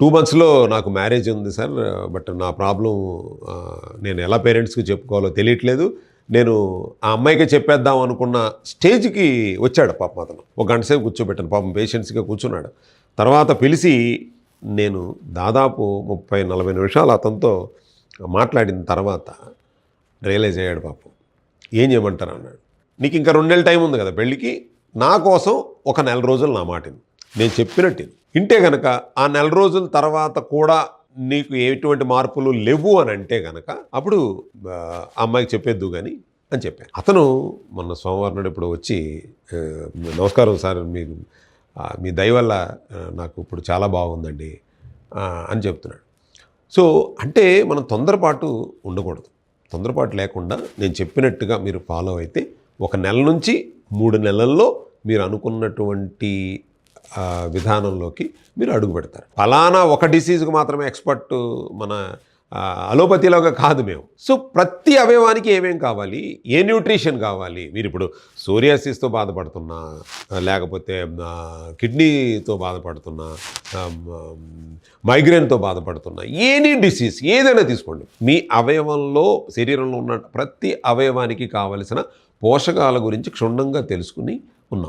2 మంత్స్‌లో నాకు మ్యారేజ్ ఉంది సార్. బట్ నా ప్రాబ్లమ్ నేను ఎలా పేరెంట్స్‌కి చెప్పుకోవాలో తెలియట్లేదు. నేను ఆ అమ్మాయికే చెప్పేద్దాం అనుకున్న స్టేజ్‌కి వచ్చాడు పాపం అతను. ఒక గంట సేపు కూర్చోబెట్టాను. పాపం పేషెన్స్‌గా కూర్చున్నాడు. తర్వాత పిలిచి నేను దాదాపు 30, 40 నిమిషాలు అతనితో మాట్లాడిన తర్వాత రియలైజ్ అయ్యాడు పాపం. ఏం చేయమంటారు అన్నాడు. నీకు ఇంకా 2 నెలల టైం ఉంది కదా పెళ్ళికి. నా కోసం ఒక నెల రోజులు నా మాట విను. నేను చెప్పినట్టు విను. వింటే గనక ఆ నెల రోజుల తర్వాత కూడా నీకు ఎటువంటి మార్పులు లేవు అని అంటే గనక అప్పుడు ఆ అమ్మాయికి చెప్పేద్దు కానీ అని చెప్పాను. అతను మొన్న సోమవారం నాడు ఇప్పుడు వచ్చి నమస్కారం సార్, మీ దయ వల్ల నాకు ఇప్పుడు చాలా బాగుందండి అని చెప్తున్నాడు. సో అంటే మనం తొందరపాటు ఉండకూడదు. తొందరపాటు లేకుండా నేను చెప్పినట్టుగా మీరు ఫాలో అయితే ఒక నెల నుంచి 3 నెలల్లో మీరు అనుకున్నటువంటి విధానంలోకి మీరు అడుగు పెడతారు. ఫలానా ఒక డిసీజ్కి మాత్రమే ఎక్స్పర్ట్ మన అలోపతిలోగా కాదు మేము. సో ప్రతి అవయవానికి ఏమేం కావాలి, ఏ న్యూట్రిషన్ కావాలి. మీరు ఇప్పుడు సోరియాసిస్తో బాధపడుతున్నా, లేకపోతే కిడ్నీతో బాధపడుతున్నా, మైగ్రేన్తో బాధపడుతున్నా, ఎనీ డిసీజ్ ఏదైనా తీసుకోండి. మీ అవయవంలో శరీరంలో ఉన్న ప్రతి అవయవానికి కావలసిన పోషకాల గురించి క్షుణ్ణంగా తెలుసుకుని ఉన్నాం.